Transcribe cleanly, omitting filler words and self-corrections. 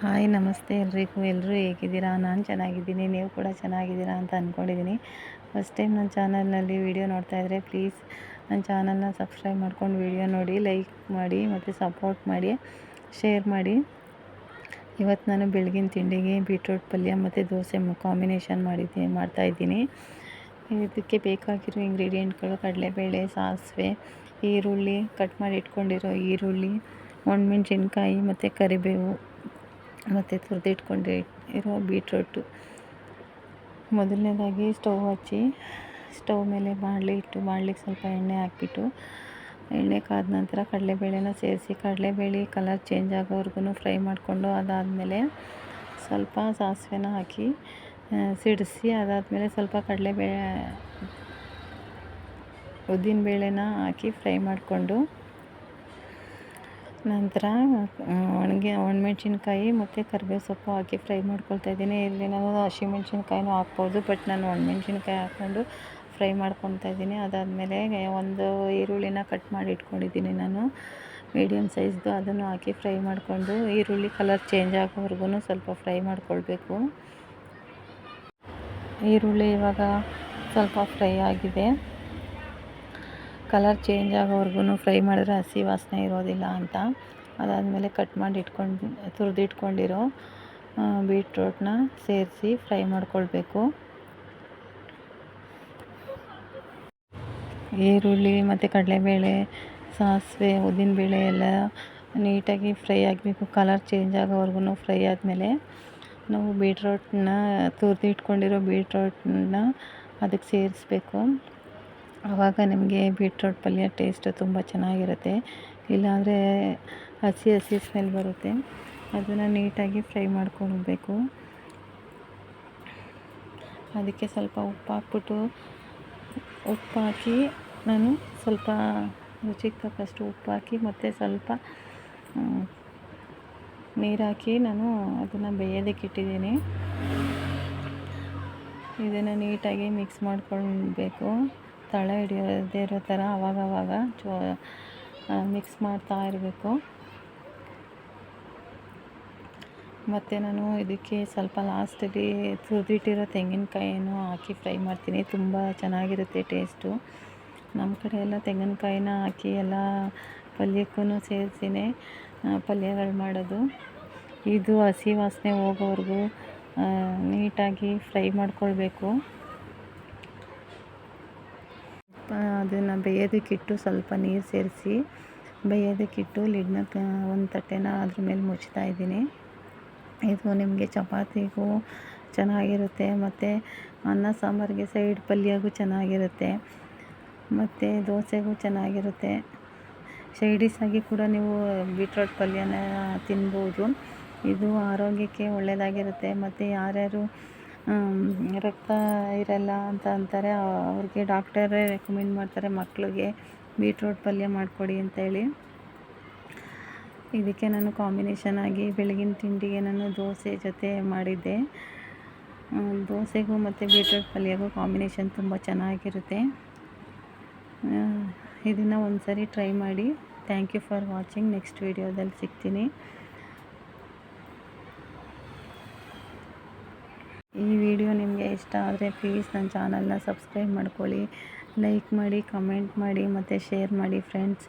Hi ನಮಸ್ತೆ ಎಲ್ರಿಗೂ. ಎಲ್ಲರೂ ಹೇಗಿದ್ದೀರಾ? ನಾನು ಚೆನ್ನಾಗಿದ್ದೀನಿ, ನೀವು ಕೂಡ ಚೆನ್ನಾಗಿದ್ದೀರಾ ಅಂತ ಅಂದ್ಕೊಂಡಿದ್ದೀನಿ. ಫಸ್ಟ್ ಟೈಮ್ ನನ್ನ ಚಾನಲ್ನಲ್ಲಿ ವೀಡಿಯೋ ನೋಡ್ತಾಯಿದ್ರೆ ಪ್ಲೀಸ್ ನನ್ನ ಚಾನಲ್ನ ಸಬ್ಸ್ಕ್ರೈಬ್ ಮಾಡ್ಕೊಂಡು ವೀಡಿಯೋ ನೋಡಿ, ಲೈಕ್ ಮಾಡಿ ಮತ್ತು ಸಪೋರ್ಟ್ ಮಾಡಿ, ಶೇರ್ ಮಾಡಿ. ಇವತ್ತು ನಾನು ಬೆಳಗಿನ ತಿಂಡಿಗೆ ಬೀಟ್ರೂಟ್ ಪಲ್ಯ ಮತ್ತು ದೋಸೆ ಕಾಂಬಿನೇಷನ್ ಮಾಡ್ತಾಯಿದ್ದೀನಿ. ಇದಕ್ಕೆ ಬೇಕಾಗಿರೋ ಇಂಗ್ರೀಡಿಯೆಂಟ್ಗಳು: ಕಡಲೆಬೇಳೆ, ಸಾಸಿವೆ, ಈರುಳ್ಳಿ, ಕಟ್ ಮಾಡಿ ಇಟ್ಕೊಂಡಿರೋ ಈರುಳ್ಳಿ, ಒಣಮೆಣಸಿನ್ಕಾಯಿ ಮತ್ತು ಕರಿಬೇವು ಮತ್ತು ತುರಿದಿಟ್ಕೊಂಡಿರೋ ಬೀಟ್ರೂಟು. ಮೊದಲನೇದಾಗಿ ಸ್ಟವ್ ಹಚ್ಚಿ ಸ್ಟವ್ ಮೇಲೆ ಬಾಣಲಿ ಇಟ್ಟು ಬಾಣಲಿಗೆ ಸ್ವಲ್ಪ ಎಣ್ಣೆ ಹಾಕ್ಬಿಟ್ಟು, ಎಣ್ಣೆ ಕಾದ ನಂತರ ಕಡಲೆಬೇಳೆನ ಸೇರಿಸಿ ಕಡಲೆಬೇಳೆ ಕಲರ್ ಚೇಂಜ್ ಆಗೋವರೆಗೂ ಫ್ರೈ ಮಾಡಿಕೊಂಡು, ಅದಾದಮೇಲೆ ಸ್ವಲ್ಪ ಸಾಸಿವೆನ ಹಾಕಿ ಸಿಡಿಸಿ, ಅದಾದಮೇಲೆ ಸ್ವಲ್ಪ ಉದ್ದಿನಬೇಳೆನ ಹಾಕಿ ಫ್ರೈ ಮಾಡಿಕೊಂಡು, ನಂತರ ಒಣಮೆಣ್ಸಿನ್ಕಾಯಿ ಮತ್ತು ಕರಿಬೇವು ಸೊಪ್ಪು ಹಾಕಿ ಫ್ರೈ ಮಾಡ್ಕೊಳ್ತಾಯಿದ್ದೀನಿ. ಇಲ್ಲಿ ನಾನು ಹಸಿಮೆಣ್ಸಿನ್ಕಾಯಿನೂ ಹಾಕ್ಬೋದು, ಬಟ್ ನಾನು ಒಣಮೆಣ್ಸಿನ್ಕಾಯಿ ಹಾಕ್ಕೊಂಡು ಫ್ರೈ ಮಾಡ್ಕೊತಾ ಇದ್ದೀನಿ. ಅದಾದಮೇಲೆ ಒಂದು ಈರುಳ್ಳಿನ ಕಟ್ ಮಾಡಿ ಇಟ್ಕೊಂಡಿದ್ದೀನಿ ನಾನು, ಮೀಡಿಯಮ್ ಸೈಜ್ದು. ಅದನ್ನು ಹಾಕಿ ಫ್ರೈ ಮಾಡಿಕೊಂಡು, ಈರುಳ್ಳಿ ಕಲರ್ ಚೇಂಜ್ ಆಗೋವರೆಗೂ ಸ್ವಲ್ಪ ಫ್ರೈ ಮಾಡ್ಕೊಳ್ಬೇಕು. ಈರುಳ್ಳಿ ಇವಾಗ ಸ್ವಲ್ಪ ಫ್ರೈ ಆಗಿದೆ. ಕಲರ್ ಚೇಂಜ್ ಆಗೋವರೆಗೂ ಫ್ರೈ ಮಾಡಿದ್ರೆ ಹಸಿ ವಾಸನೆ ಇರೋದಿಲ್ಲ ಅಂತ. ಅದಾದಮೇಲೆ ಕಟ್ ಮಾಡಿ ತುರಿದಿಟ್ಕೊಂಡಿರೋ ಬೀಟ್ರೂಟ್ನ ಸೇರಿಸಿ ಫ್ರೈ ಮಾಡ್ಕೊಳ್ಬೇಕು. ಈರುಳ್ಳಿ ಮತ್ತು ಕಡಲೆಬೇಳೆ, ಸಾಸಿವೆ, ಉದ್ದಿನಬೇಳೆ ಎಲ್ಲ ನೀಟಾಗಿ ಫ್ರೈ ಆಗಬೇಕು. ಕಲರ್ ಚೇಂಜ್ ಆಗೋವರೆಗೂ ಫ್ರೈ ಆದಮೇಲೆ ನಾವು ತುರಿದಿಟ್ಕೊಂಡಿರೋ ಬೀಟ್ರೂಟ್ನ ಅದಕ್ಕೆ ಸೇರಿಸ್ಬೇಕು. ಆವಾಗ ನಿಮಗೆ ಬೀಟ್ರೂಟ್ ಪಲ್ಯ ಟೇಸ್ಟ್ ತುಂಬ ಚೆನ್ನಾಗಿರುತ್ತೆ. ಇಲ್ಲಾಂದರೆ ಹಸಿ ಸ್ಮೆಲ್ ಬರುತ್ತೆ. ಅದನ್ನು ನೀಟಾಗಿ ಫ್ರೈ ಮಾಡ್ಕೊಳ್ಬೇಕು. ಅದಕ್ಕೆ ಸ್ವಲ್ಪ ಉಪ್ಪು ಹಾಕಿ ನಾನು ಸ್ವಲ್ಪ ರುಚಿಗೆ ತಕ್ಕಷ್ಟು ಉಪ್ಪು ಹಾಕಿ ಮತ್ತು ಸ್ವಲ್ಪ ನೀರು ಹಾಕಿ ನಾನು ಅದನ್ನು ಬೇಯೋದಕ್ಕೆ ಇಟ್ಟಿದ್ದೀನಿ. ಇದನ್ನು ನೀಟಾಗಿ ಮಿಕ್ಸ್ ಮಾಡ್ಕೊಳ್ಬೇಕು, ತಳ ಹಿಡಿಯೋದೇ ಇರೋ ಥರ ಆವಾಗವಾಗ ಮಿಕ್ಸ್ ಮಾಡ್ತಾ ಇರಬೇಕು. ಮತ್ತು ನಾನು ಇದಕ್ಕೆ ಸ್ವಲ್ಪ ಲಾಸ್ಟಲ್ಲಿ ತುರಿದಿಟ್ಟಿರೋ ತೆಂಗಿನಕಾಯಿನೂ ಹಾಕಿ ಫ್ರೈ ಮಾಡ್ತೀನಿ. ತುಂಬ ಚೆನ್ನಾಗಿರುತ್ತೆ ಟೇಸ್ಟು. ನಮ್ಮ ಕಡೆ ಎಲ್ಲ ತೆಂಗಿನಕಾಯಿನ ಹಾಕಿ ಎಲ್ಲ ಪಲ್ಯಕ್ಕೂ ಸೇರಿಸಿನೇ ಪಲ್ಯಗಳು ಮಾಡೋದು. ಇದು ಹಸಿ ವಾಸನೆ ಹೋಗೋವರೆಗೂ ನೀಟಾಗಿ ಫ್ರೈ ಮಾಡ್ಕೊಳ್ಬೇಕು. ಅದನ್ನು ಬೇಯೋದಕ್ಕಿಟ್ಟು ಸ್ವಲ್ಪ ನೀರು ಸೇರಿಸಿ ಬೇಯೋದಕ್ಕಿಟ್ಟು ಲಿಡ್ನ ಒಂದು ತಟ್ಟೆನ ಅದ್ರ ಮೇಲೆ ಮುಚ್ತಾ ಇದ್ದೀನಿ. ಇದು ನಿಮಗೆ ಚಪಾತಿಗೂ ಚೆನ್ನಾಗಿರುತ್ತೆ ಮತ್ತು ಅನ್ನ ಸಾಂಬಾರಿಗೆ ಸೈಡ್ ಪಲ್ಯಗೂ ಚೆನ್ನಾಗಿರುತ್ತೆ ಮತ್ತು ದೋಸೆಗೂ ಚೆನ್ನಾಗಿರುತ್ತೆ. ಸೈಡಿಶ್ ಆಗಿ ಕೂಡ ನೀವು ಬೀಟ್ರೂಟ್ ಪಲ್ಯನ ತಿನ್ಬೋದು. ಇದು ಆರೋಗ್ಯಕ್ಕೆ ಒಳ್ಳೆಯದಾಗಿರುತ್ತೆ. ಮತ್ತು ಯಾರ್ಯಾರು ರಕ್ತ ಇರಲ್ಲ ಅಂತ ಅಂತಾರೆ, ಅವ್ರಿಗೆ ಡಾಕ್ಟರೇ ರೆಕಮೆಂಡ್ ಮಾಡ್ತಾರೆ ಮಕ್ಕಳಿಗೆ ಬೀಟ್ರೂಟ್ ಪಲ್ಯ ಮಾಡಿಕೊಡಿ ಅಂತೇಳಿ. ಇದಕ್ಕೆ ನಾನು ಕಾಂಬಿನೇಷನ್ ಆಗಿ ಬೆಳಗಿನ ತಿಂಡಿಗೆ ನಾನು ದೋಸೆ ಜೊತೆ ಮಾಡಿದ್ದೆ. ದೋಸೆಗೂ ಮತ್ತು ಬೀಟ್ರೂಟ್ ಪಲ್ಯಗೂ ಕಾಂಬಿನೇಷನ್ ತುಂಬ ಚೆನ್ನಾಗಿರುತ್ತೆ. ಇದನ್ನು ಒಂದು ಸರಿ ಟ್ರೈ ಮಾಡಿ. Thank you for watching. Next ವೀಡಿಯೋದಲ್ಲಿ ಸಿಗ್ತೀನಿ. ಈ ವಿಡಿಯೋ ನಿಮಗೆ ಇಷ್ಟ ಆದರೆ ಪ್ಲೀಸ್ ನನ್ನ ಚಾನಲ್ನ ಸಬ್ಸ್ಕ್ರೈಬ್ ಮಾಡ್ಕೊಳ್ಳಿ, ಲೈಕ್ ಮಾಡಿ, ಕಮೆಂಟ್ ಮಾಡಿ ಮತ್ತು ಶೇರ್ ಮಾಡಿ ಫ್ರೆಂಡ್ಸ್.